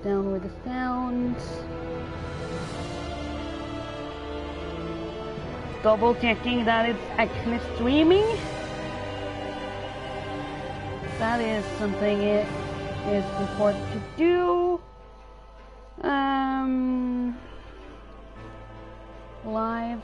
down with the sounds. Double checking that it's actually streaming. That is something it is important to do. Live.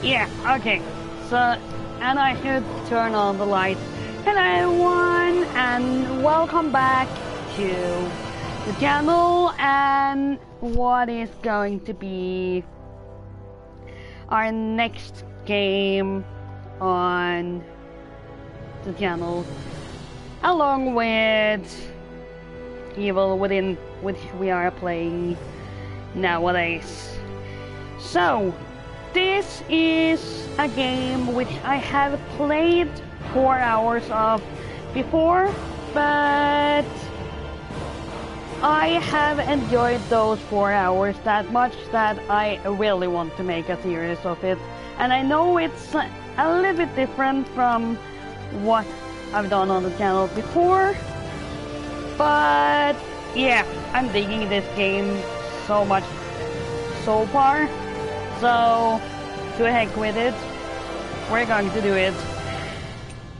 Yeah, okay. So, and I should turn on the lights. Hello everyone, and welcome back to the channel and what is going to be our next game on the channel, along with Evil Within, which we are playing nowadays. So, this is a game which I have played 4 hours of before, but I have enjoyed those 4 hours that much that I really want to make a series of it. And I know it's a little bit different from what I've done on the channel before, but yeah, I'm digging this game so much so far. So, to heck with it, we're going to do it.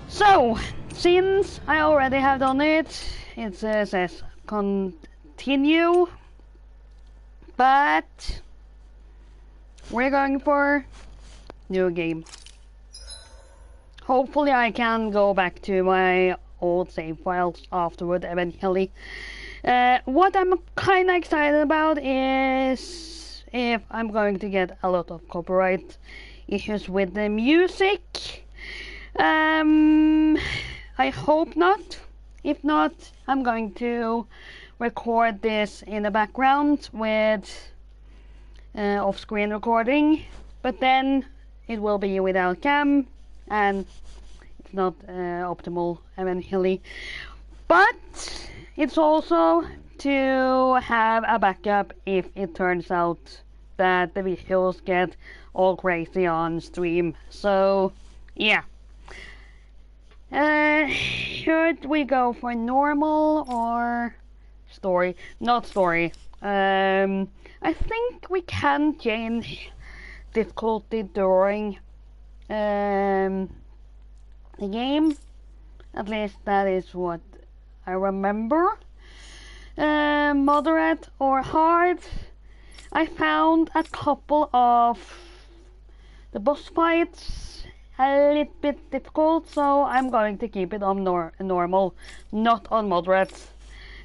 So, since I already have done it, it says continue, but we're going for new game. Hopefully I can go back to my old save files afterward eventually. What I'm kinda excited about is if I'm going to get a lot of copyright issues with the music. I hope not. If not, I'm going to record this in the background with off-screen recording, but then it will be without cam and it's not optimal eventually. But it's also to have a backup if it turns out that the visuals get all crazy on stream. So yeah. Should we go for normal or story? Not story. I think we can change difficulty during the game. At least that is what I remember. Moderate or hard. I found a couple of the boss fights a little bit difficult, so I'm going to keep it on normal, not on moderate,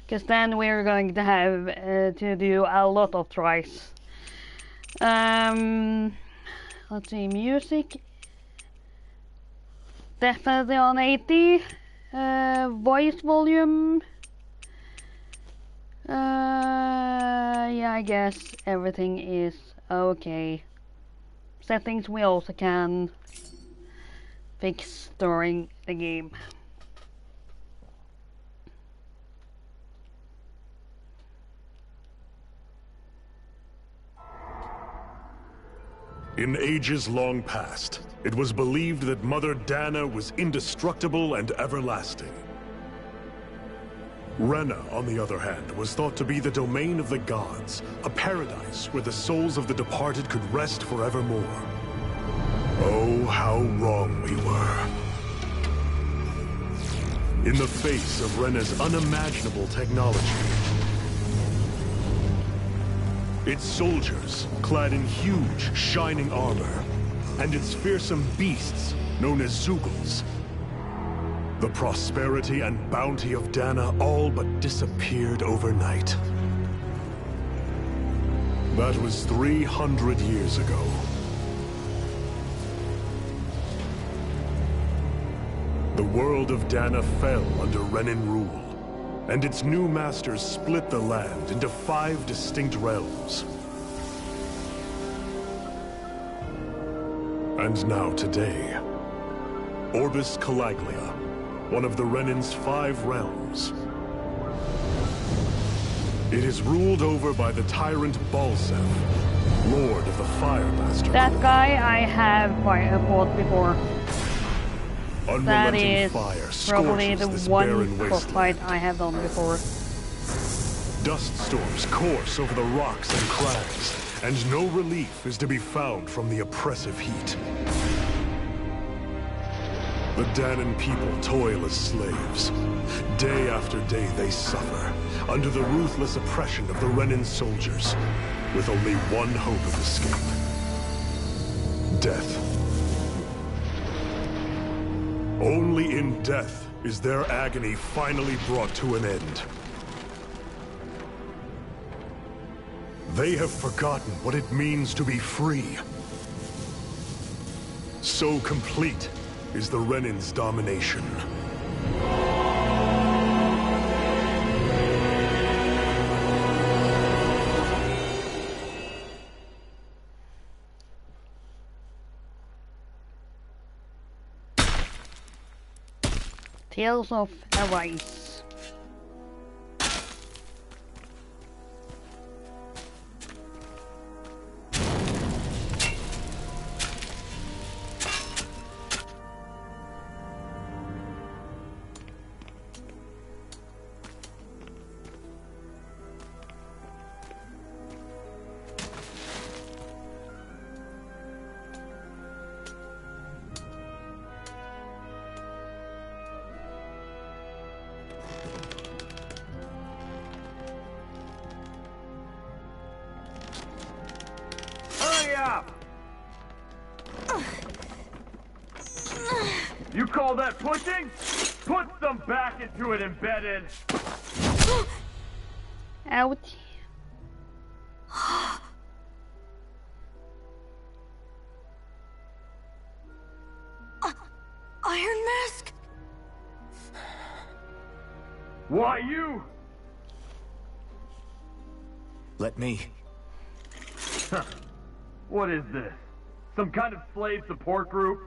because then we're going to have to do a lot of tries. Let's see, music definitely on 80. Voice volume, yeah, I guess everything is okay. Settings we also can fix during the game. In ages long past, it was believed that Mother Dana was indestructible and everlasting. Rena, on the other hand, was thought to be the domain of the gods, a paradise where the souls of the departed could rest forevermore. Oh, how wrong we were. In the face of Rena's unimaginable technology, its soldiers, clad in huge, shining armor, and its fearsome beasts, known as Zeugles, the prosperity and bounty of Dana all but disappeared overnight. That was 300 years ago. The world of Dana fell under Renan rule, and its new masters split the land into 5 distinct realms. And now today, Orbis Calaglia, one of the Renan's 5 realms. It is ruled over by the tyrant Balseph, Lord of the Fire Master. That guy I have fought before. That Unrelenting is fire probably scorches the this one barren boss wasteland. fight I have done before. Dust storms course over the rocks and crags, and no relief is to be found from the oppressive heat. The Dahnan people toil as slaves. Day after day they suffer, under the ruthless oppression of the Renin soldiers, with only one hope of escape. Death. Only in death is their agony finally brought to an end. They have forgotten what it means to be free. So complete is the Renin's domination. Tales of Arise. You call that pushing? Put some back into it, embedded. Ouch. Iron Mask? Why you? Let me. Huh. What is this? Some kind of slave support group?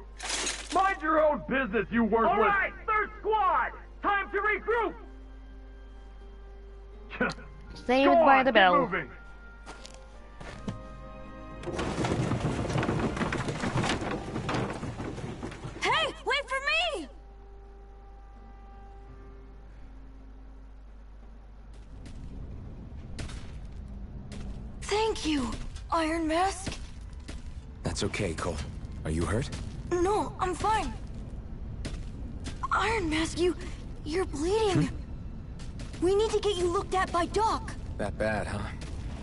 Mind your own business, you worthless! All right, third squad! Time to regroup! Saved by the bell. Moving. Hey, wait for me! Thank you, Iron Mask. That's okay, Cole. Are you hurt? No, I'm fine. Iron Mask, you're bleeding. We need to get you looked at by Doc. That bad, huh?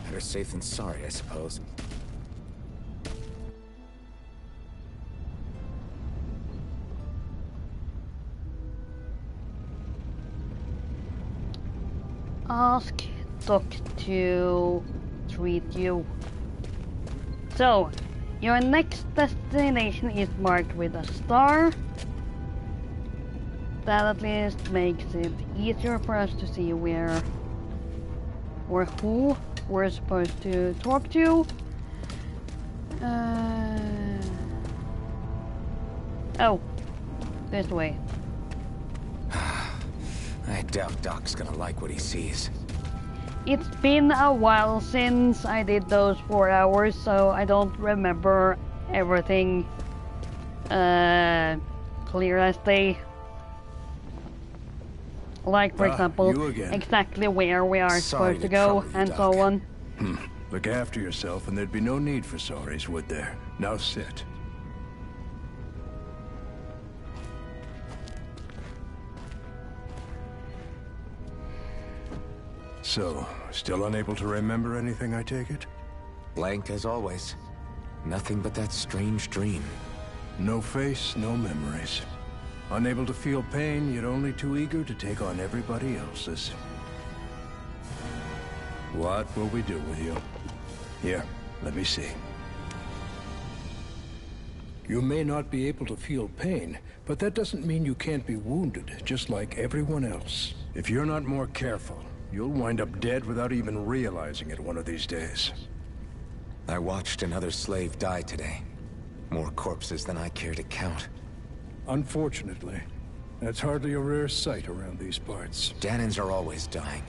Better safe than sorry, I suppose. Ask Doc to treat you. So, your next destination is marked with a star. That at least makes it easier for us to see where or who we're supposed to talk to. Oh, this way. I doubt Doc's gonna like what he sees. It's been a while since I did those 4 hours, so I don't remember everything clear as day. Like, for example, you again. exactly where we are Sorry supposed to to go, trouble you, and Doc. so on. Look after yourself, and there'd be no need for sorries, would there? Now sit. So, still unable to remember anything, I take it? Blank as always. Nothing but that strange dream. No face, no memories. Unable to feel pain, yet only too eager to take on everybody else's. What will we do with you? Here, let me see. You may not be able to feel pain, but that doesn't mean you can't be wounded, just like everyone else. If you're not more careful, you'll wind up dead without even realizing it one of these days. I watched another slave die today. More corpses than I care to count. Unfortunately, that's hardly a rare sight around these parts. Dahnans are always dying,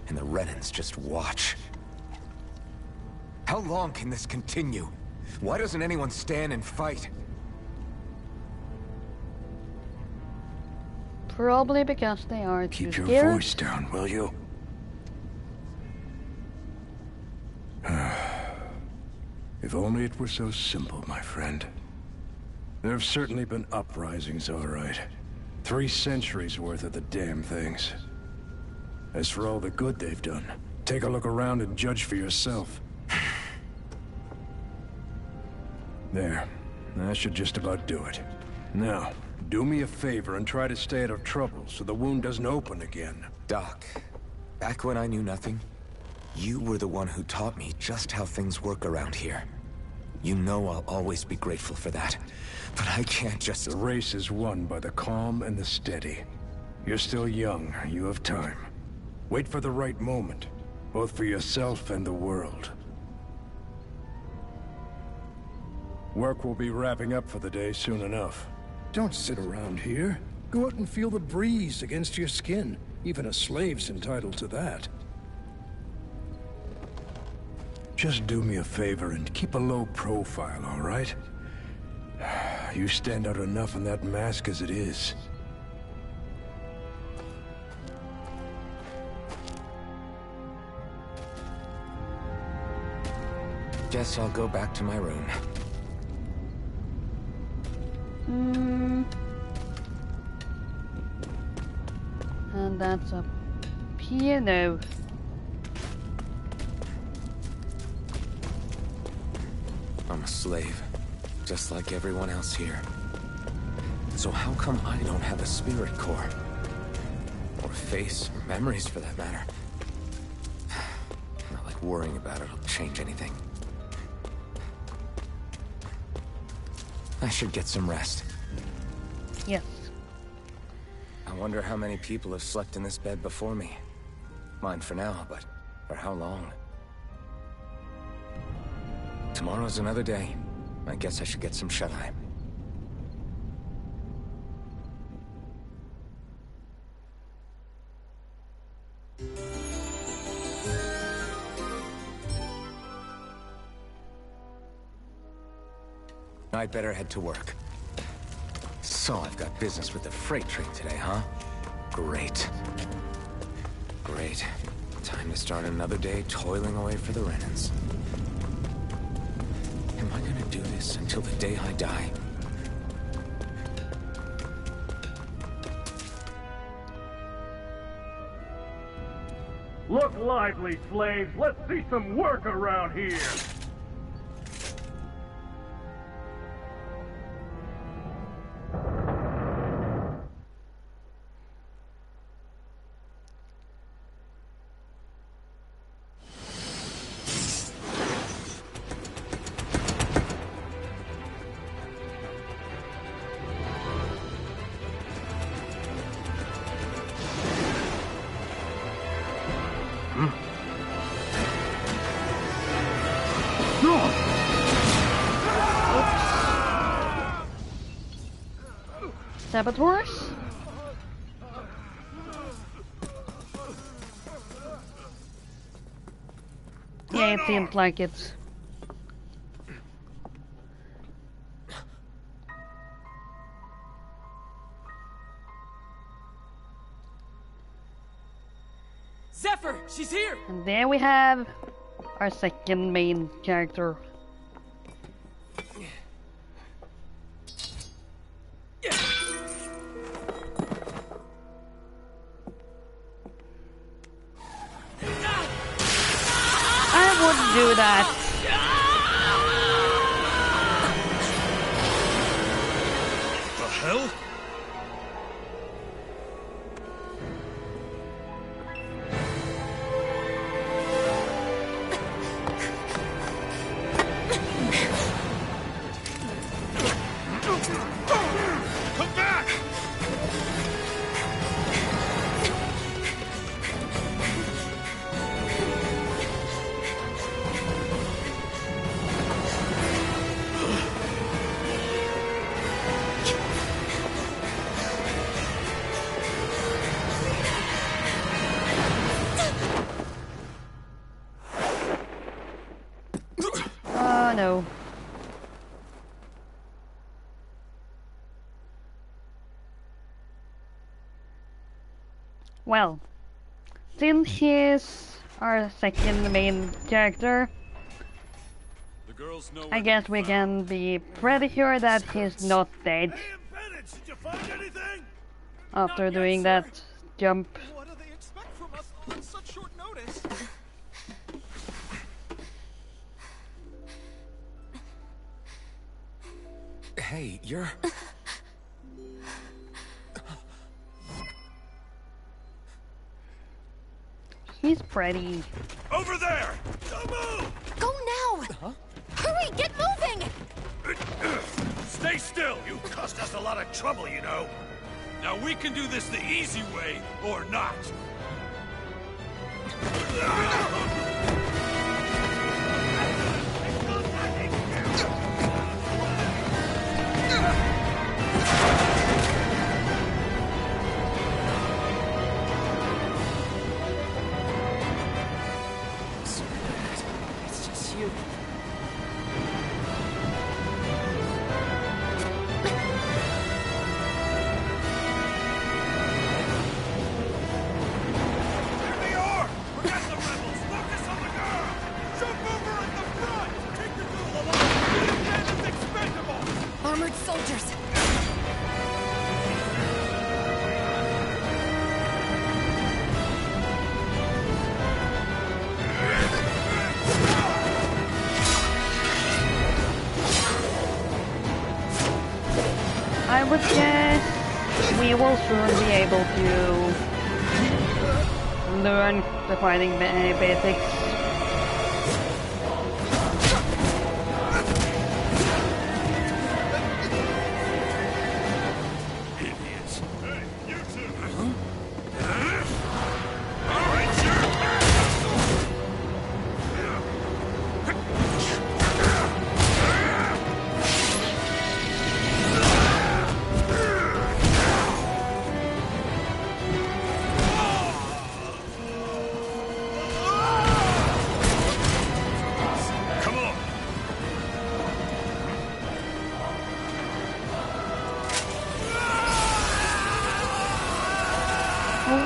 and the Renins just watch. How long can this continue? Why doesn't anyone stand and fight? Probably because they are too Keep your scared. voice down, will you? If only it were so simple, my friend. There have certainly been uprisings, all right. 3 centuries worth of the damn things. As for all the good they've done, take a look around and judge for yourself. There. That should just about do it. Now, do me a favor and try to stay out of trouble so the wound doesn't open again. Doc, back when I knew nothing, you were the one who taught me just how things work around here. You know I'll always be grateful for that. But I can't just... The race is won by the calm and the steady. You're still young. You have time. Wait for the right moment, both for yourself and the world. Work will be wrapping up for the day soon enough. Don't sit around here. Go out and feel the breeze against your skin. Even a slave's entitled to that. Just do me a favor and keep a low profile, all right? You stand out enough in that mask as it is. Guess I'll go back to my room. And that's a piano. I'm a slave, just like everyone else here. So how come I don't have a spirit core? Or a face, or memories for that matter? Not like worrying about it'll change anything. I should get some rest. Yes. I wonder how many people have slept in this bed before me. Mine for now, but for how long? Tomorrow's another day. I guess I should get some shut-eye. I'd better head to work. So I've got business with the freight train today, huh? Great. Great. Time to start another day toiling away for the Renans. Am I gonna do this until the day I die? Look lively, slaves. Let's see some work around here. Saboteurs? Yeah, it seems like it. Zephyr, she's here! And there we have our second main character. Do that. The hell? Come back! Well, since he's our second main character, The girls know I guess we can be pretty sure that he's not dead Did you find anything? after doing that jump. What do they expect from us on such short notice? Hey, you're... He's pretty. Over there! Don't move! Go now! Hurry, get moving! Stay still! You cost us a lot of trouble, you know. Now we can do this the easy way, or not. It's just you. Here they are! Forget the rebels! Focus on the girl! Jump over at the front! Take the girl along! This man is expendable! Armored soldiers! I would guess we will soon be able to learn the fighting basics. Idiots. Hey, you two! All right, sure! Come on!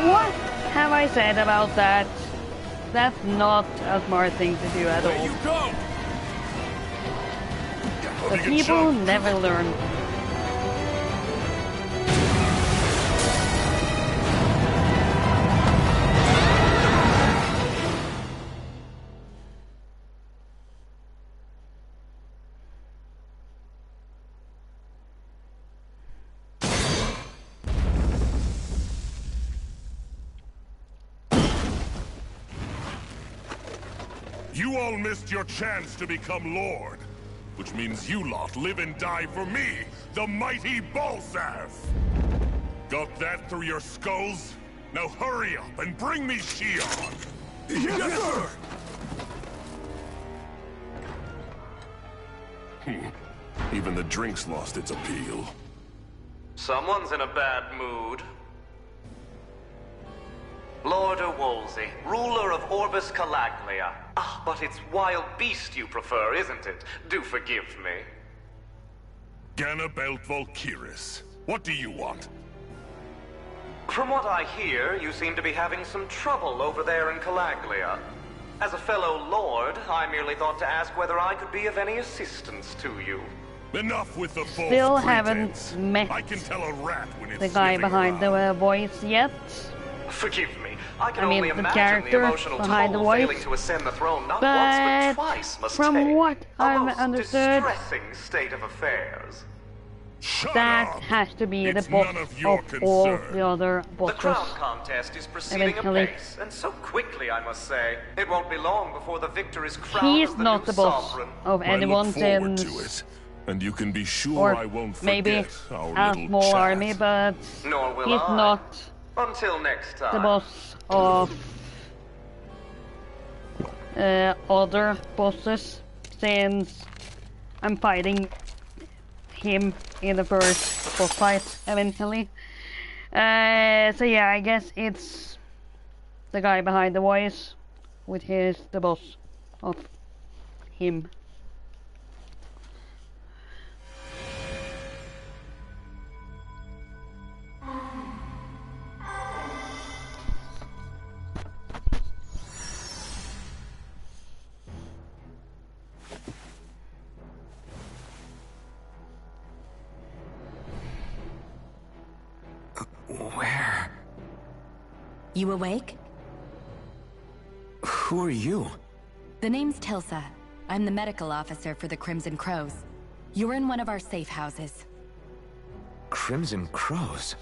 What have I said about that? That's not a smart thing to do at There all. you go! The people never learn. You all missed your chance to become Lord. Which means you lot live and die for me, the mighty Balzath! Got that through your skulls? Now hurry up and bring me Shion! Yes, sir! Even the drink's lost its appeal. Someone's in a bad mood. Lord Wolsey, ruler of Orbis Calaglia. Ah, but it's wild beast you prefer, isn't it? Do forgive me. Ganabelt Valkyris, what do you want? From what I hear, you seem to be having some trouble over there in Calaglia. As a fellow lord, I merely thought to ask whether I could be of any assistance to you. Enough with the false Still pretense. haven't met I can tell a rat when it's the guy sniffing behind the around. voice yet. Forgive me. I can I mean, only the imagine character the emotional behind the toll voice. failing to ascend the throne not But once but twice must from take. what A I've most understood, distressing state of affairs. Shut that up! has to be It's the boss none of your of all concern. the other The crown bosses. contest is proceeding Eventually. apace, and so quickly, I must say. It won't be long before the victor is crowned He's as the not new the boss sovereign. of I anyone look forward since, to it. And you can be sure or I won't maybe forget our a little small chat. army, but Nor will he's I. not Until next time. the boss of other bosses, since I'm fighting him in the first boss fight eventually. So yeah, I guess it's the guy behind the voice, which is the boss of him. Where? You awake? Who are you? The name's Tilsa. I'm the medical officer for the Crimson Crows. You're in one of our safe houses. Crimson Crows?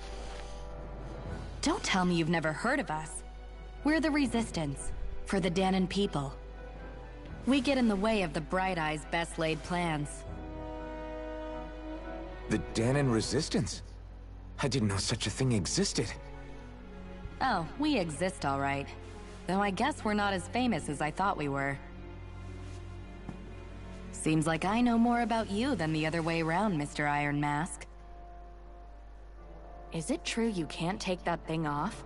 Don't tell me you've never heard of us. We're the Resistance, for the Dahnan people. We get in the way of the Bright Eye's best laid plans. The Dahnan Resistance? I didn't know such a thing existed. Oh, we exist all right. Though I guess we're not as famous as I thought we were. Seems like I know more about you than the other way around, Mr. Iron Mask. Is it true you can't take that thing off?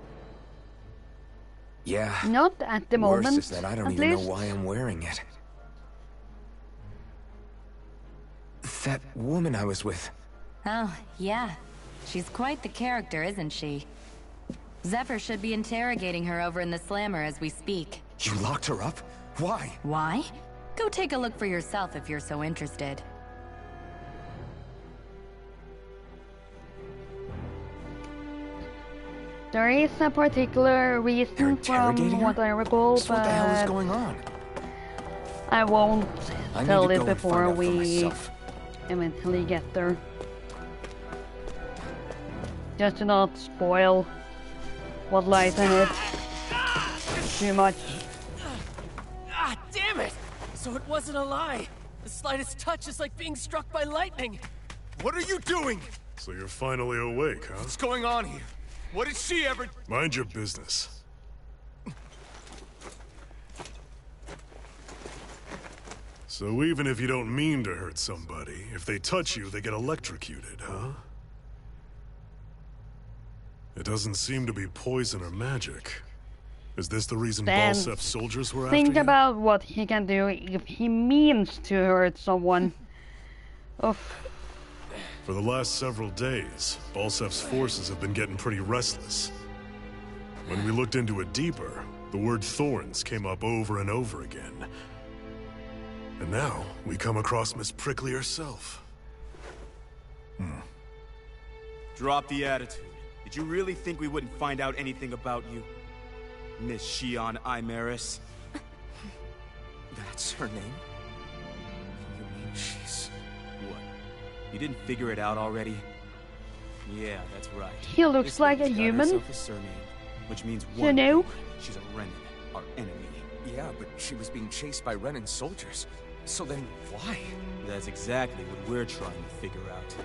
Yeah. Not at the Worse moment. is that I don't at even least. know why I'm wearing it. That woman I was with. Oh, yeah. She's quite the character, isn't she? Zephyr should be interrogating her over in the Slammer as we speak. You locked her up? Why? Why? Go take a look for yourself if you're so interested. There is a particular reason from what I recall, So what the hell is but going on? I won't I need tell to it go and before find out for we myself. eventually get there. Just to not spoil what lies in it too much. Ah, damn it! So it wasn't a lie. The slightest touch is like being struck by lightning. What are you doing? So you're finally awake, huh? What's going on here? What did she ever... Mind your business. So even if you don't mean to hurt somebody, if they touch you, they get electrocuted, huh? It doesn't seem to be poison or magic. Is this the reason Then Balsef's soldiers were after Think you? about what he can do if he means to hurt someone. Oof. For the last several days, Balsef's forces have been getting pretty restless. When we looked into it deeper, the word thorns came up over and over again. And now, we come across Miss Prickly herself. Drop the attitude. Did you really think we wouldn't find out anything about you? Miss Shion Imaris? That's her name? You mean she's... what? You didn't figure it out already? Yeah, that's right. He looks This like a lady's got human. herself a surname, which means You one know? thing. She's a Renan, our enemy. Yeah, but she was being chased by Renan soldiers. So then, why? That's exactly what we're trying to figure out.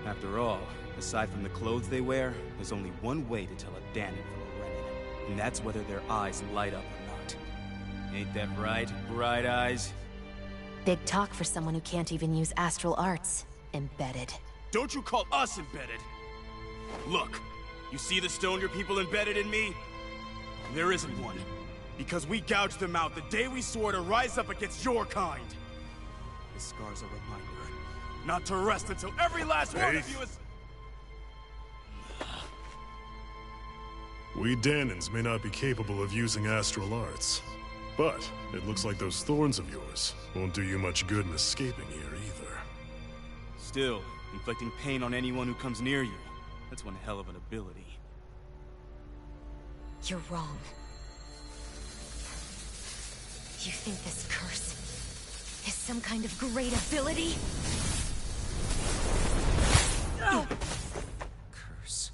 After all, aside from the clothes they wear, there's only one way to tell a Dahnan from a Renan, and that's whether their eyes light up or not. Ain't that right, Bright Eyes? Big talk for someone who can't even use astral arts. Embedded. Don't you call us embedded! Look, you see the stone your people embedded in me? There isn't one. Because we gouged them out the day we swore to rise up against your kind. This scar's a reminder, not to rest until every last one of you is... We Dahnans may not be capable of using astral arts, but it looks like those thorns of yours won't do you much good in escaping here either. Still, inflicting pain on anyone who comes near you, that's one hell of an ability. You're wrong. You think this curse is some kind of great ability? Curse.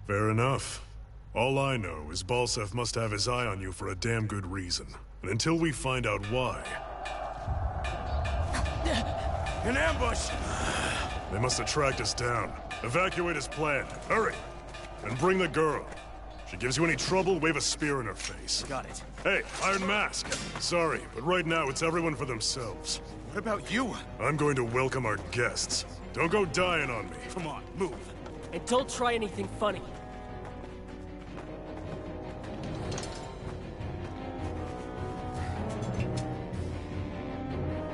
Fair enough. All I know is Balsef must have his eye on you for a damn good reason. And until we find out why... An ambush! They must have tracked us down. Evacuate as planned. Hurry! And bring the girl. She gives you any trouble, wave a spear in her face. Got it. Hey, Iron Mask. Sorry, but right now it's everyone for themselves. What about you? I'm going to welcome our guests. Don't go dying on me. Come on, move. And don't try anything funny.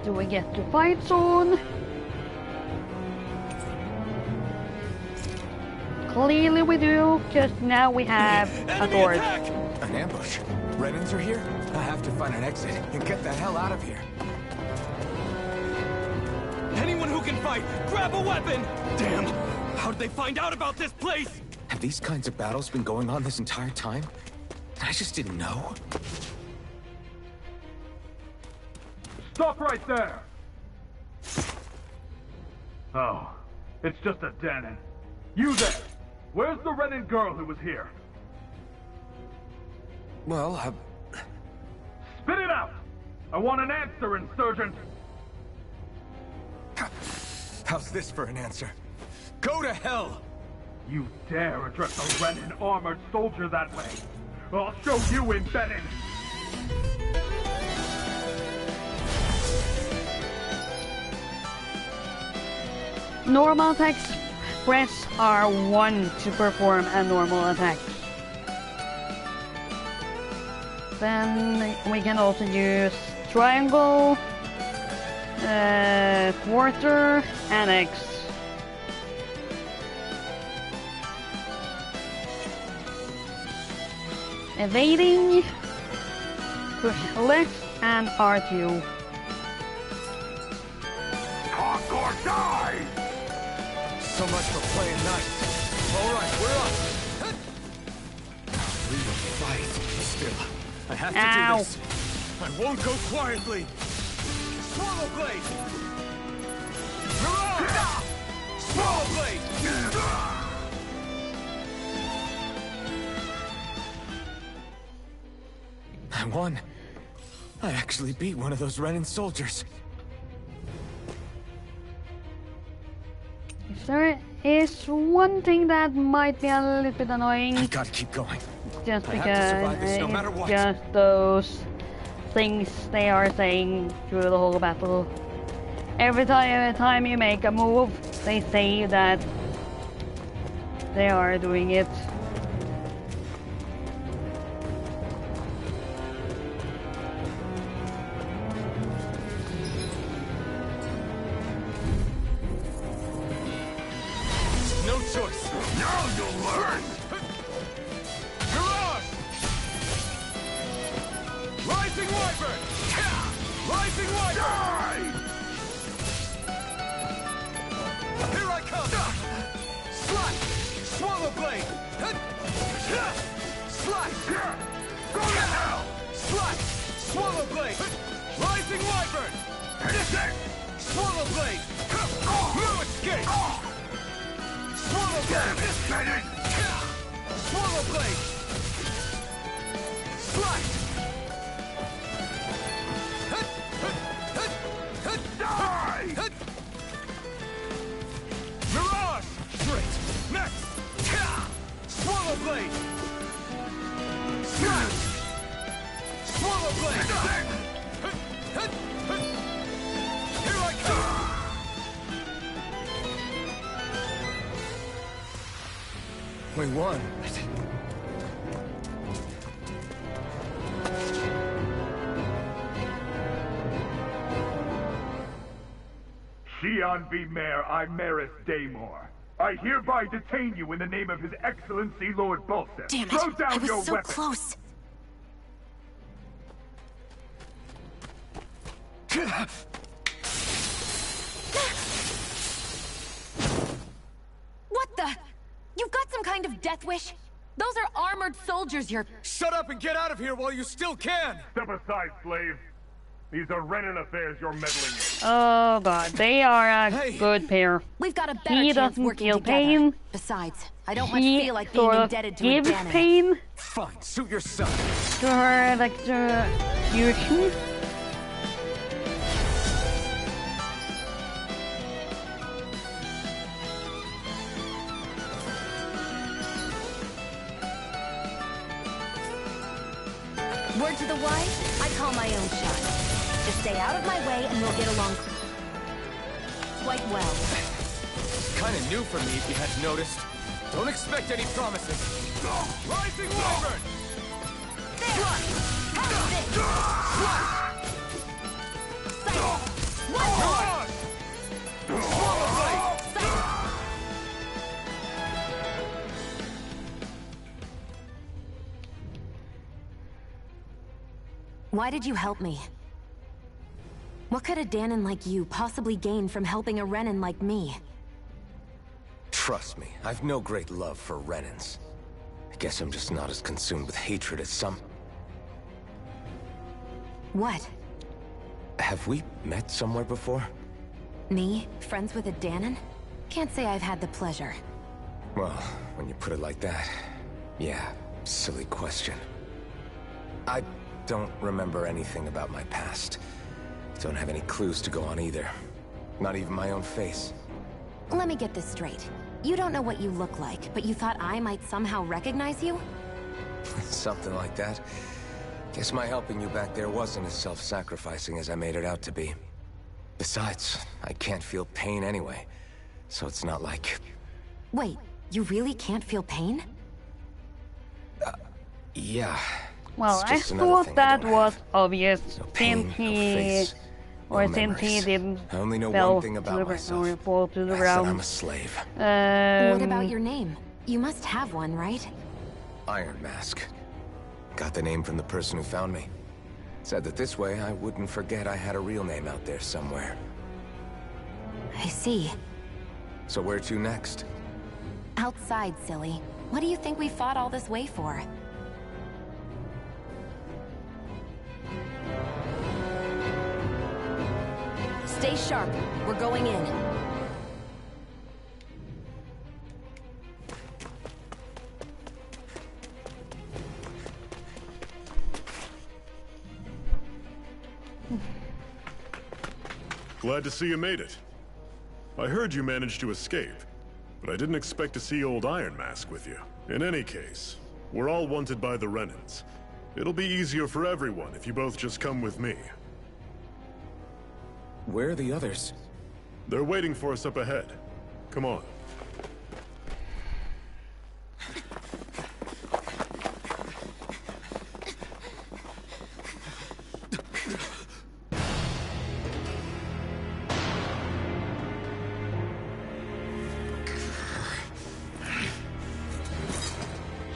Do we get to fight soon? Clearly we do, because now we have a torch. An ambush? Renans are here? I have to find an exit and get the hell out of here. Anyone who can fight, grab a weapon! Damn! How'd they find out about this place? Have these kinds of battles been going on this entire time? I just didn't know. Stop right there! Oh, it's just a Danon. You there! Where's the Renan girl who was here? Well, Spit it out! I want an answer, Insurgent! how's this for an answer? Go to hell! You dare address a Renan armored soldier that way? I'll show you, Embedded! Normal attacks. Press R1 to perform a normal attack. Then we can also use triangle, quarter, and X. Evading, push left, and R2. Talk or die! So much for playing nice. Alright, we're up. We will fight. Still, I have to do this. I won't go quietly. Swallow Blade! Mirage! Swallow Blade! I won. I actually beat one of those Renan soldiers. There is one thing that might be a little bit annoying. I gotta keep going. Just I because have to survive this no matter what. just those things they are saying through the whole battle. Every time you make a move, they say that they are doing it. No choice. Now you'll learn! Mirage! Rising Wyvern! Rising Wyvern! Here I come! Slash! Swallow Blade! Slash! Go to hell! Slash! Swallow Blade! Rising Wyvern! Swallow Blade! No escape! Swallow Blade! Swallow Blade! Slash! Die! Mirage! Straight! Next! Swallow Blade! Slash! Swallow Blade! Here I come! We won. Xian V. Mayor Imaris Daymore. I hereby detain you in the name of His Excellency Lord Bolseth. Damn it! Throw down I was your so weapon. close. What the? You've got some kind of death wish? Those are armored soldiers you're... Shut up and get out of here while you still can! Step aside, slave. These are Renan affairs you're meddling in. Oh god, they are a good pair. We've got a better He chance doesn't working feel together. pain. Besides, I don't much He feel like being sort of indebted to a gives Danon. pain Fine, suit yourself. to her electrocution. Word to the wise, I call my own shot. Just stay out of my way and we'll get along quite well. Kinda new for me if you hadn't noticed. Don't expect any promises. Rising Wyvern! There! How's this? Silence! One more! Swallow Blade! Silence! Why did you help me? What could a Danon like you possibly gain from helping a Renan like me? Trust me, I've no great love for Renans. I guess I'm just not as consumed with hatred as some... What? Have we met somewhere before? Me? Friends with a Danon? Can't say I've had the pleasure. Well, when you put it like that, yeah, silly question. I don't remember anything about my past. Don't have any clues to go on either. Not even my own face. Let me get this straight. You don't know what you look like, but you thought I might somehow recognize you? Something like that. Guess my helping you back there wasn't as self-sacrificing as I made it out to be. Besides, I can't feel pain anyway, so it's not like... Wait, you really can't feel pain? Yeah. Well, I thought that was obvious since he... Or since he didn't I only know fell one thing about myself. or fall to the That's ground. that I'm a slave. What about your name? You must have one, right? Iron Mask. Got the name from the person who found me. Said that this way I wouldn't forget I had a real name out there somewhere. I see. So where to next? Outside, silly. What do you think we fought all this way for? Stay sharp. We're going in. Glad to see you made it. I heard you managed to escape, but I didn't expect to see old Iron Mask with you. In any case, we're all wanted by the Renans. It'll be easier for everyone if you both just come with me. Where are the others? They're waiting for us up ahead. Come on.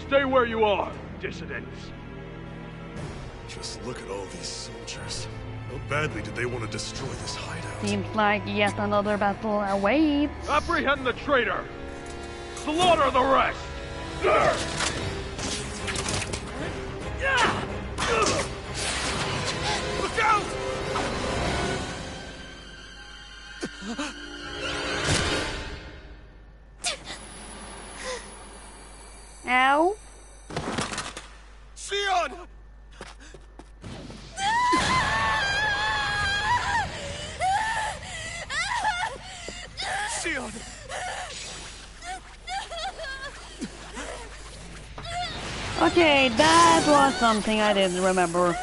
Stay where you are, dissidents. Just look at all these soldiers. How badly did they want to destroy this hideout? Seems like yet another battle awaits. Apprehend the traitor! Slaughter the rest! Look out! Ow. Sion! Sion! Okay, that was something I didn't remember.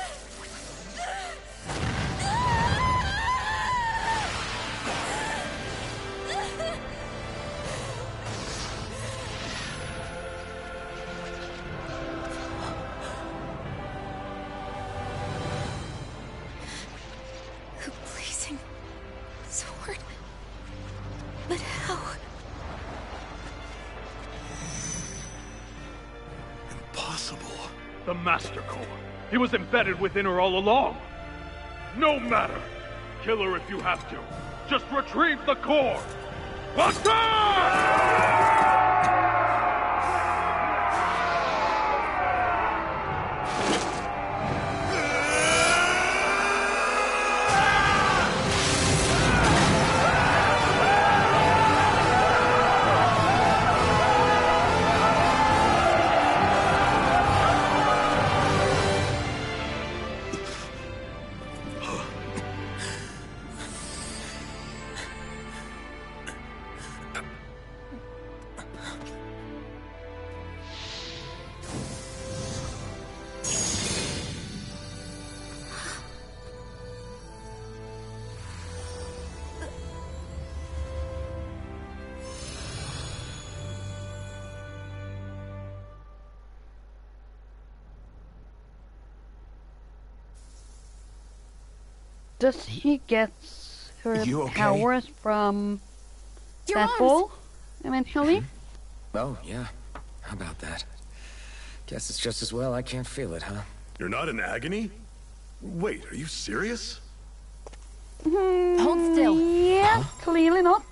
Blazing sword. But how? Impossible. The Master Core. He was embedded within her all along. No matter. Kill her if you have to. Just retrieve the core. Attack! Does he get her You okay? powers from Your that arms. ball eventually? Oh, yeah. How about that? Guess it's just as well I can't feel it, huh? You're not in agony? Wait, are you serious? Hold still. Yeah, clearly not.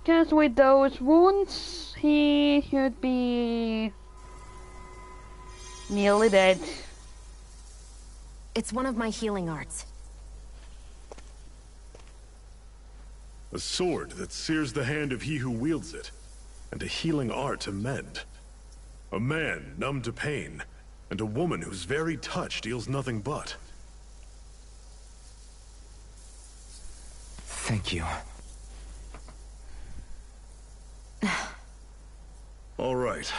Because with those wounds, he should be nearly dead. It's one of my healing arts. A sword that sears the hand of he who wields it, and a healing art to mend. A man numb to pain, and a woman whose very touch deals nothing but. Thank you. All right,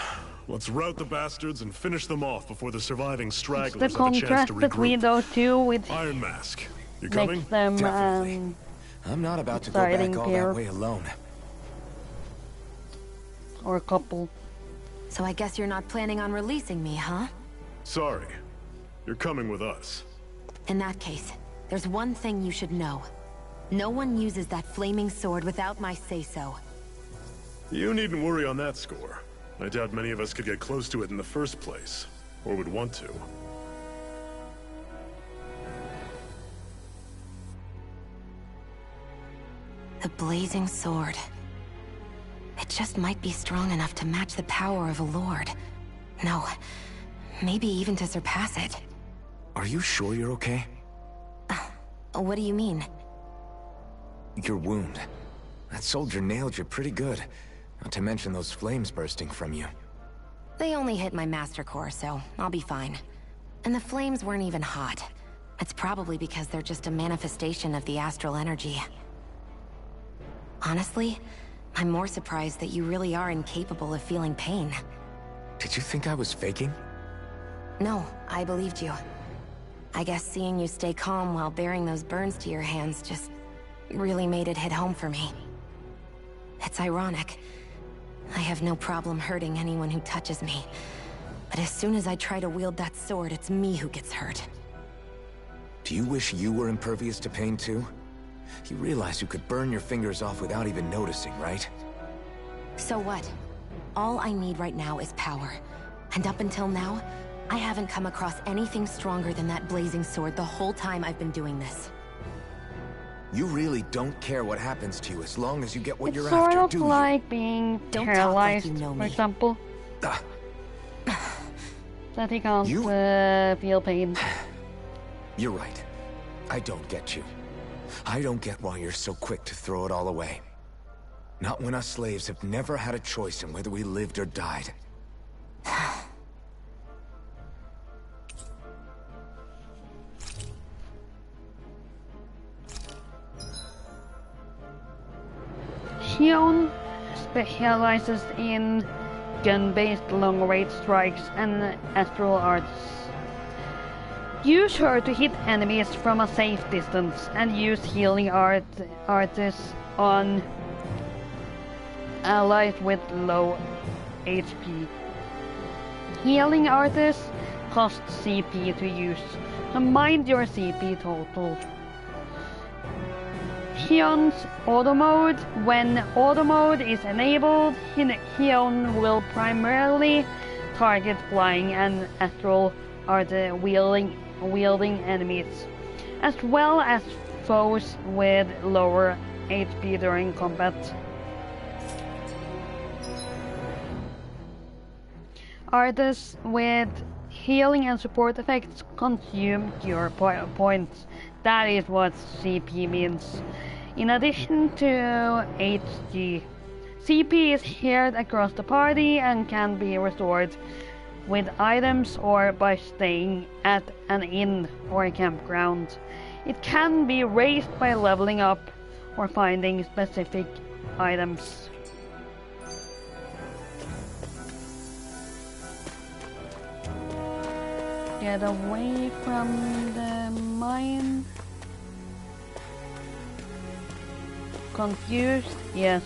let's rout the bastards and finish them off before the surviving It's the stragglers have a chance contrast to between regroup. those two with Iron Mask, you coming? makes them Definitely. I'm not about to go exciting back all pair. that way alone. or a couple. So I guess you're not planning on releasing me, huh? Sorry, you're coming with us. In that case, there's one thing you should know. No one uses that flaming sword without my say-so. You needn't worry on that score. I doubt many of us could get close to it in the first place, or would want to. The blazing sword. It just might be strong enough to match the power of a lord. No, maybe even to surpass it. Are you sure you're okay? What do you mean? Your wound. That soldier nailed you pretty good. Not to mention those flames bursting from you. They only hit my master core, so I'll be fine. And the flames weren't even hot. It's probably because they're just a manifestation of the astral energy. Honestly, I'm more surprised that you really are incapable of feeling pain. Did you think I was faking? No, I believed you. I guess seeing you stay calm while bearing those burns to your hands just really made it hit home for me. It's ironic. I have no problem hurting anyone who touches me. But as soon as I try to wield that sword, it's me who gets hurt. Do you wish you were impervious to pain too? You realize you could burn your fingers off without even noticing, right? So what? All I need right now is power. And up until now, I haven't come across anything stronger than that blazing sword the whole time I've been doing this. You really don't care what happens to you as long as you get what It's you're sort after, of do you? like being Don't talk like paralyzed, you know for me. example. Ah, That he can't You- feel pain. you're right. I don't get you. I don't get why you're so quick to throw it all away. Not when us slaves have never had a choice in whether we lived or died. Xion specializes in gun-based long-range strikes and astral arts. Use her to hit enemies from a safe distance and use healing artists on allies with low HP. Healing artists cost CP to use, so mind your CP total. Xion's auto mode. When auto mode is enabled, Xion will primarily target flying and astral art wielding enemies, as well as foes with lower HP during combat. Artists with healing and support effects consume cure points. That is what CP means. In addition to HG, CP is shared across the party and can be restored with items or by staying at an inn or a campground. It can be raised by leveling up or finding specific items. Get away from the mine. Confused? Yes.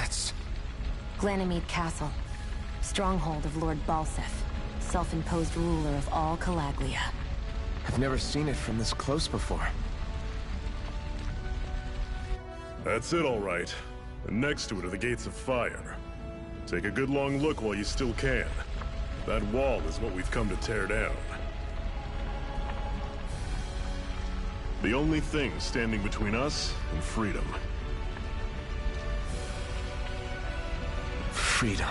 That's... Glanimede Castle. Stronghold of Lord Balseph. Self-imposed ruler of all Calaglia. I've never seen it from this close before. That's it, all right. And next to it are the Gates of Fire. Take a good long look while you still can. That wall is what we've come to tear down. The only thing standing between us and freedom. Freedom.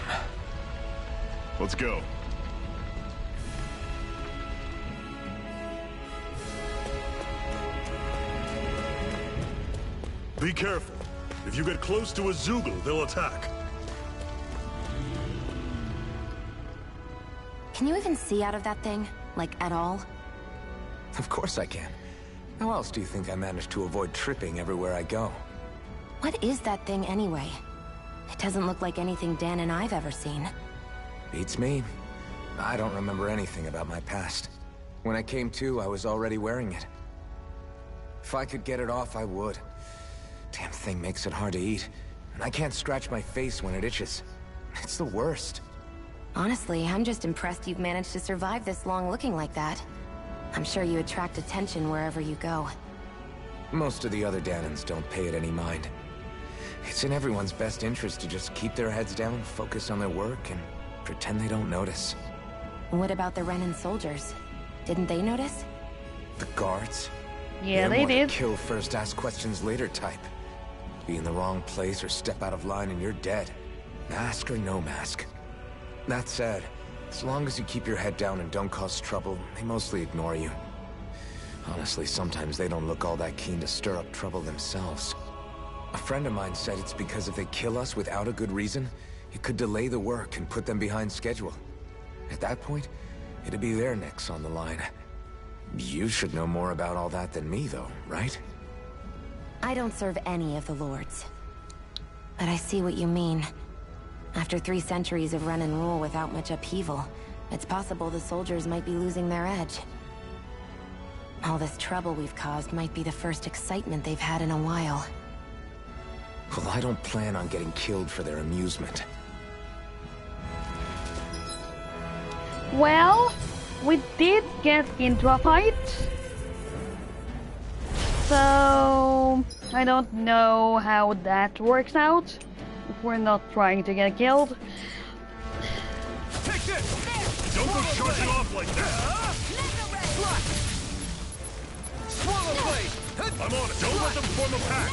Let's go. Be careful. If you get close to a Zeugle, they'll attack. Can you even see out of that thing? Like, at all? Of course I can. How else do you think I managed to avoid tripping everywhere I go? What is that thing anyway? It doesn't look like anything Dan and I've ever seen. Beats me. I don't remember anything about my past. When I came to, I was already wearing it. If I could get it off, I would. Damn thing makes it hard to eat. And I can't scratch my face when it itches. It's the worst. Honestly, I'm just impressed you've managed to survive this long looking like that. I'm sure you attract attention wherever you go. Most of the other Dahnans don't pay it any mind. It's in everyone's best interest to just keep their heads down, focus on their work, and pretend they don't notice. What about the Renan soldiers? Didn't they notice? The guards? Yeah, They're they more did. the kill first, ask questions later type. Be in the wrong place or step out of line and you're dead. Mask or no mask. That said, as long as you keep your head down and don't cause trouble, they mostly ignore you. Honestly, sometimes they don't look all that keen to stir up trouble themselves. A friend of mine said it's because if they kill us without a good reason, it could delay the work and put them behind schedule. At that point, it'd be their necks on the line. You should know more about all that than me, though, right? I don't serve any of the lords. But I see what you mean. After 3 centuries of run and rule without much upheaval, it's possible the soldiers might be losing their edge. All this trouble we've caused might be the first excitement they've had in a while. Well, I don't plan on getting killed for their amusement. Well, we did get into a fight. So, I don't know how that works out. If we're not trying to get killed. Take this! Don't go charging off like that! Swallow blade! I'm on it! Don't let them form a pack!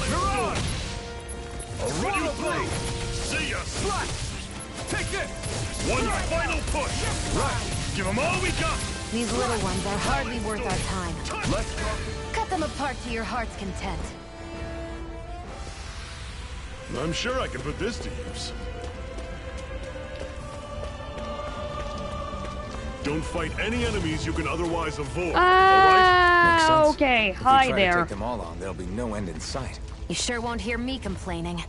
You're on! I'll run you through! See ya! Take this! One final push! Right! Give them all we got! These little ones are hardly worth our time. Let's go! Cut them apart to your heart's content. I'm sure I can put this to use. Don't fight any enemies you can otherwise avoid, alright? Makes sense. Okay, If we hi try there. to take them all on, there'll be no end in sight. You sure won't hear me complaining.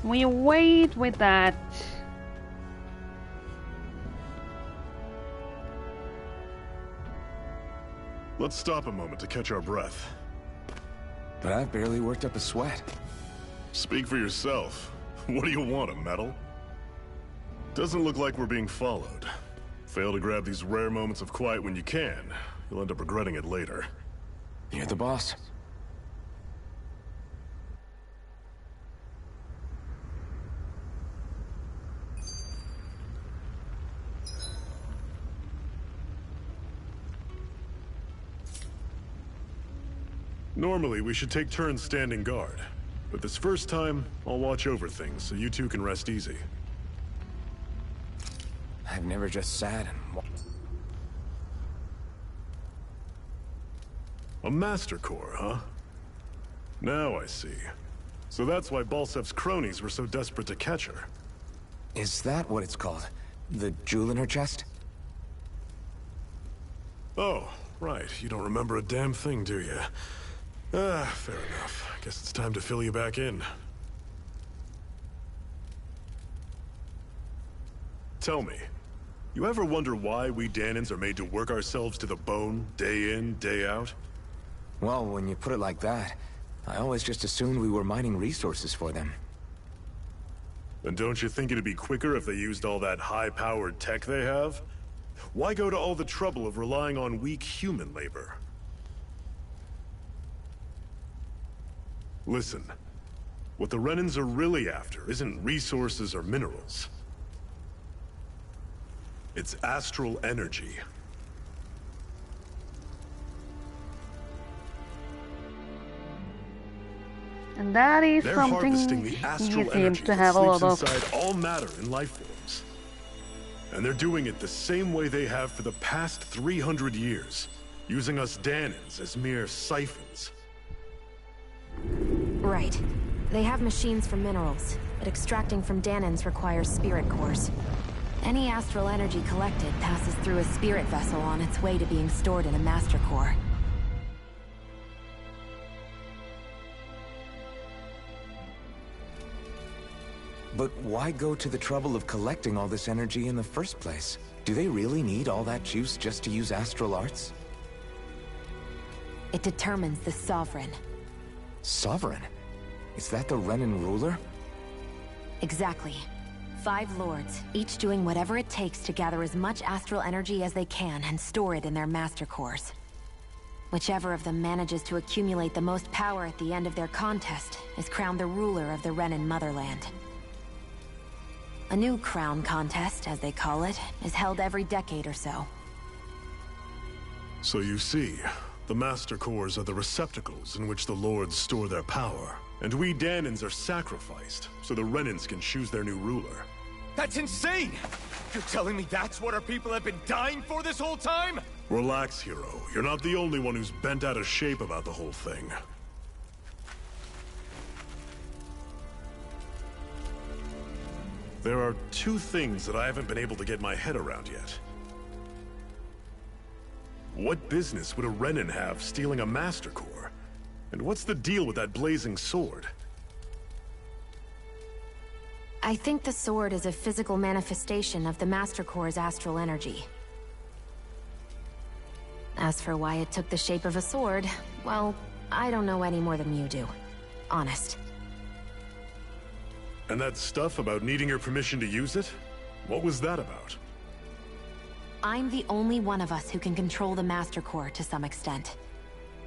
We wait with that. Let's stop a moment to catch our breath. But I've barely worked up a sweat. Speak for yourself. What do you want, a medal? Doesn't look like we're being followed. Fail to grab these rare moments of quiet when you can. You'll end up regretting it later. You're the boss. Normally, we should take turns standing guard. But this first time, I'll watch over things so you two can rest easy. I've never just sat and... A Master Core, huh? Now I see. So that's why Balsef's cronies were so desperate to catch her. Is that what it's called? The jewel in her chest? Oh, right. You don't remember a damn thing, do you? Ah, fair enough. Guess it's time to fill you back in. Tell me, you ever wonder why we Dahnans are made to work ourselves to the bone, day in, day out? Well, when you put it like that, I always just assumed we were mining resources for them. And don't you think it'd be quicker if they used all that high-powered tech they have? Why go to all the trouble of relying on weak human labor? Listen, what the Renans are really after isn't resources or minerals. It's astral energy. And that is They're something harvesting the he astral seems energy to have a that lot sleeps of. inside all matter in life forms. And they're doing it the same way they have for the past 300 years, using us Dahnans as mere siphons. Right. They have machines for minerals, but extracting from Dahnans requires spirit cores. Any astral energy collected passes through a spirit vessel on its way to being stored in a master core. But why go to the trouble of collecting all this energy in the first place? Do they really need all that juice just to use astral arts? It determines the Sovereign. Sovereign? Is that the Renan ruler? Exactly. 5 lords, each doing whatever it takes to gather as much astral energy as they can and store it in their master cores. Whichever of them manages to accumulate the most power at the end of their contest is crowned the ruler of the Renan motherland. A new crown contest, as they call it, is held every decade or so. So you see, the Master Cores are the receptacles in which the Lords store their power. And we Dahnans are sacrificed, so the Renans can choose their new ruler. That's insane! You're telling me that's what our people have been dying for this whole time? Relax, hero. You're not the only one who's bent out of shape about the whole thing. There are 2 things that I haven't been able to get my head around yet. What business would a Renan have stealing a Master Core? And what's the deal with that blazing sword? I think the sword is a physical manifestation of the Master Core's astral energy. As for why it took the shape of a sword, well, I don't know any more than you do. Honest. And that stuff about needing your permission to use it? What was that about? I'm the only one of us who can control the Master Core to some extent.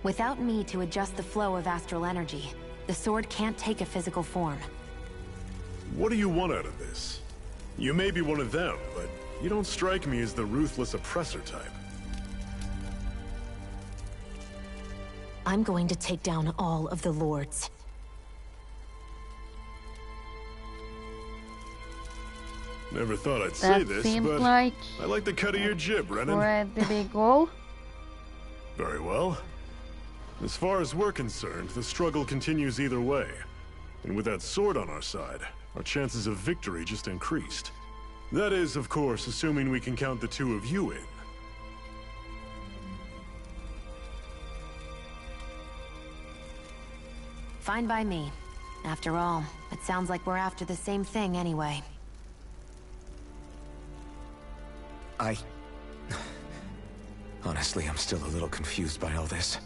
Without me to adjust the flow of astral energy, the sword can't take a physical form. What do you want out of this? You may be one of them, but you don't strike me as the ruthless oppressor type. I'm going to take down all of the lords. Never thought I'd say That this, seems but like I like the cut of your jib, Renan. pretty big goal. Very well. As far as we're concerned, the struggle continues either way. And with that sword on our side, our chances of victory just increased. That is, of course, assuming we can count the 2 of you in. Fine by me. After all, it sounds like we're after the same thing anyway. Honestly, I'm still a little confused by all this.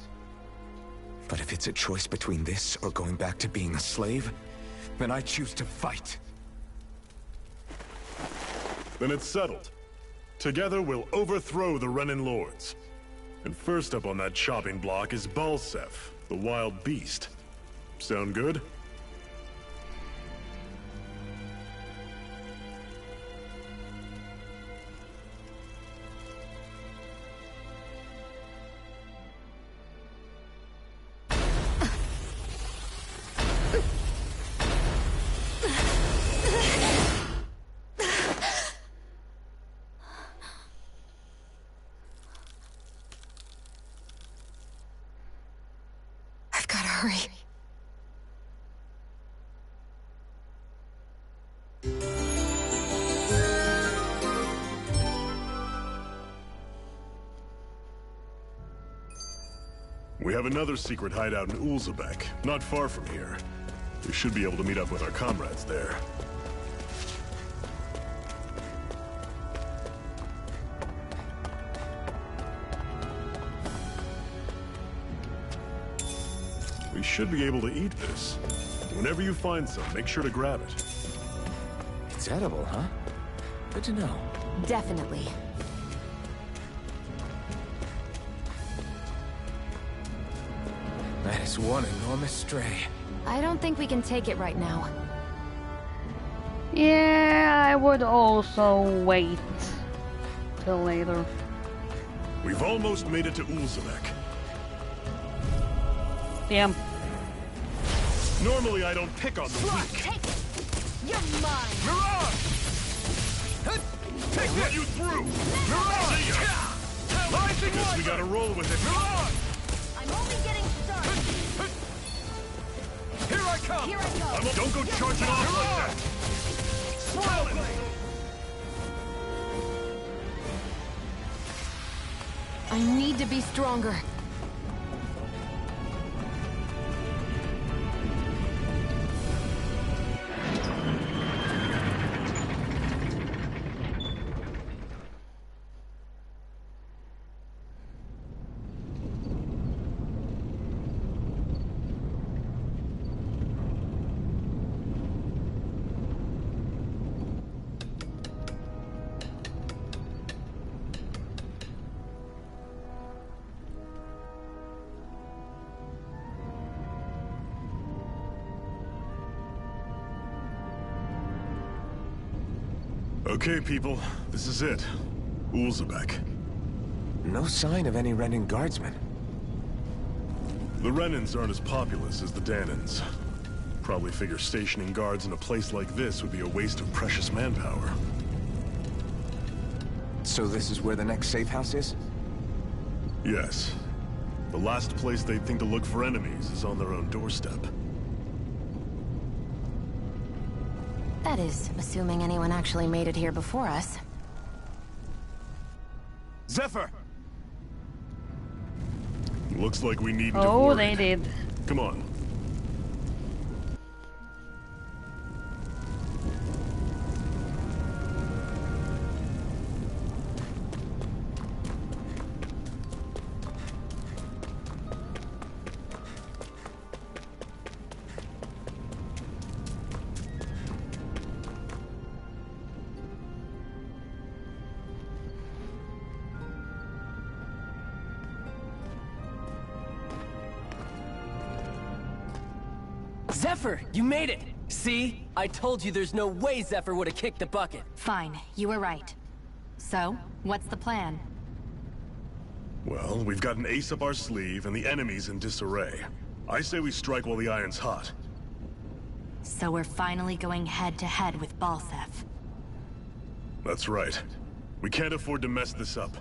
But if it's a choice between this or going back to being a slave, then I choose to fight. Then it's settled. Together we'll overthrow the Renan Lords. And first up on that chopping block is Balseph, the wild beast. Sound good? I've got to hurry. We have another secret hideout in Ulzebek, not far from here. We should be able to meet up with our comrades there. We should be able to eat this. Whenever you find some, make sure to grab it. It's edible, huh? Good to know. Definitely. That is one enormous stray. I don't think we can take it right now. Yeah, I would also wait till later. We've almost made it to Ulzebek. Damn. Normally I don't pick on the weak. Take it! You're mine! Mirage! Take run you through! Mirage! See ya! Guess we gotta roll with it. Mirage! I'm only getting started! Here I come! Here I go! Don't go charging off like that! Swirl it! I need to be stronger. Okay, people, this is it. Ulzebek. No sign of any Renan guardsmen. The Renans aren't as populous as the Danans. Probably figure stationing guards in a place like this would be a waste of precious manpower. So this is where the next safe house is? Yes. The last place they'd think to look for enemies is on their own doorstep. That is, assuming anyone actually made it here before us. Zephyr! Looks like we need to Oh, worry. they did. Come on. Zephyr, you made it! See? I told you there's no way Zephyr would have kicked the bucket. Fine, you were right. So, what's the plan? Well, we've got an ace up our sleeve and the enemy's in disarray. I say we strike while the iron's hot. So we're finally going head-to-head with Balseph. That's right. We can't afford to mess this up.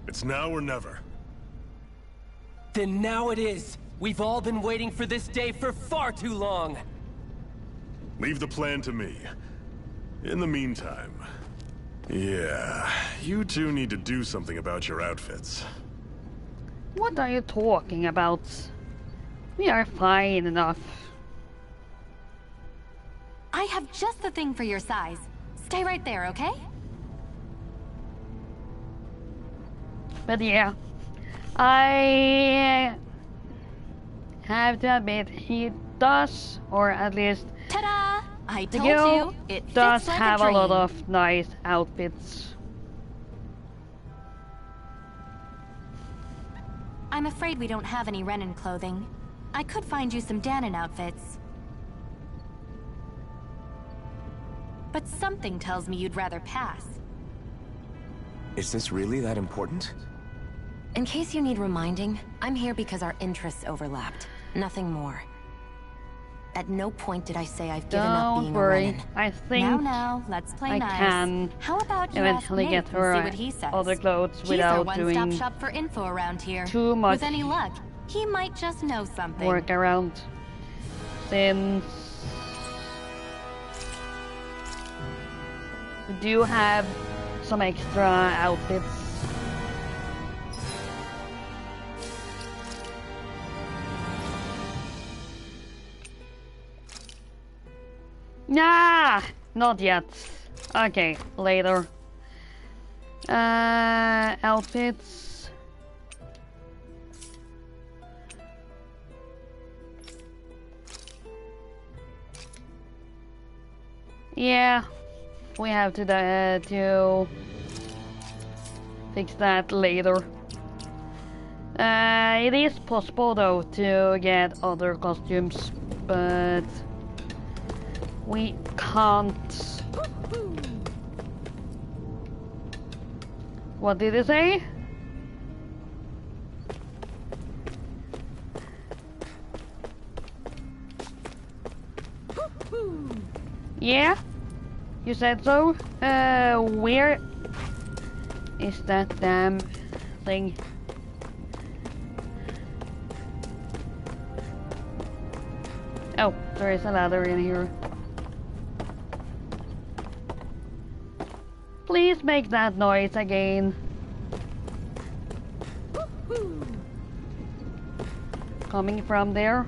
It's now or never. Then now it is! We've all been waiting for this day for far too long! Leave the plan to me. In the meantime... yeah, you two need to do something about your outfits. What are you talking about? We are fine enough. I have just the thing for your size. Stay right there, okay? But yeah, I have to admit he does, or at least Ta-da! I the told girl you, it fits does like have a a lot dream. of nice outfits. I'm afraid we don't have any Renan clothing. I could find you some Danon outfits. But something tells me you'd rather pass. Is this really that important? In case you need reminding, I'm here because our interests overlapped. Nothing more. At no point did I say I've given up Don't being worry, a Renan. I think Now, let's play I nice. can How about you eventually ask get Nate her and see what he says? other clothes He's our without one-stop doing shop for info around here. too much With any luck, he might just know something. work around. Since we do have some extra outfits. Nah, not yet. Okay, later. Outfits. Yeah, we have to fix that later. It is possible though to get other costumes, but we can't. What did it say? Yeah, you said so. Where is that damn thing? Oh, there is a ladder in here. Please make that noise again. Coming from there.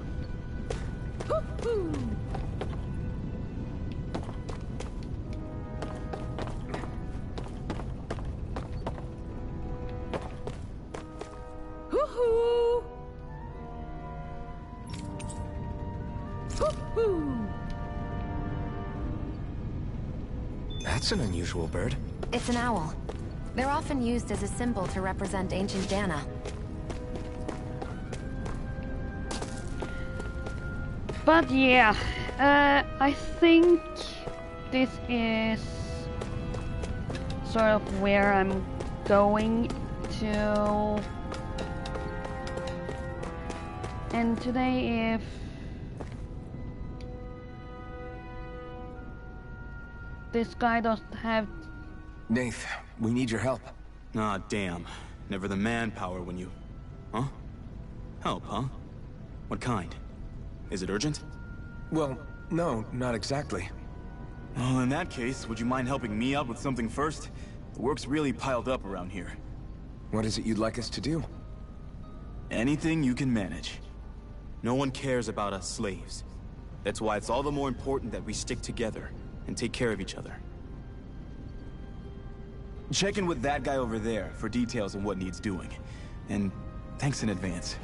That's an unusual bird. It's an owl. They're often used as a symbol to represent ancient Dana. But yeah, I think this is sort of where I'm going to end today. If this guy doesn't have... Nath, we need your help. Ah, damn. Never the manpower when you... Huh? Help, huh? What kind? Is it urgent? Well, no, not exactly. Well, in that case, would you mind helping me out with something first? The work's really piled up around here. What is it you'd like us to do? Anything you can manage. No one cares about us slaves. That's why it's all the more important that we stick together and take care of each other. Check in with that guy over there for details on what needs doing. And thanks in advance.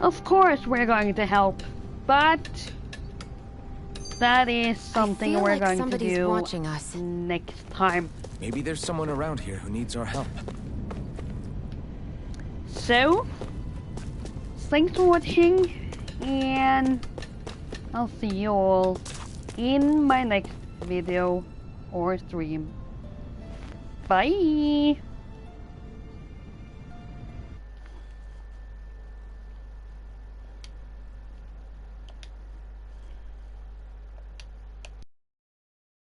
Of course we're going to help, but that is something we're going to do watching us next time. Maybe there's someone around here who needs our help. So, thanks for watching, and I'll see you all in my next video or stream. Bye!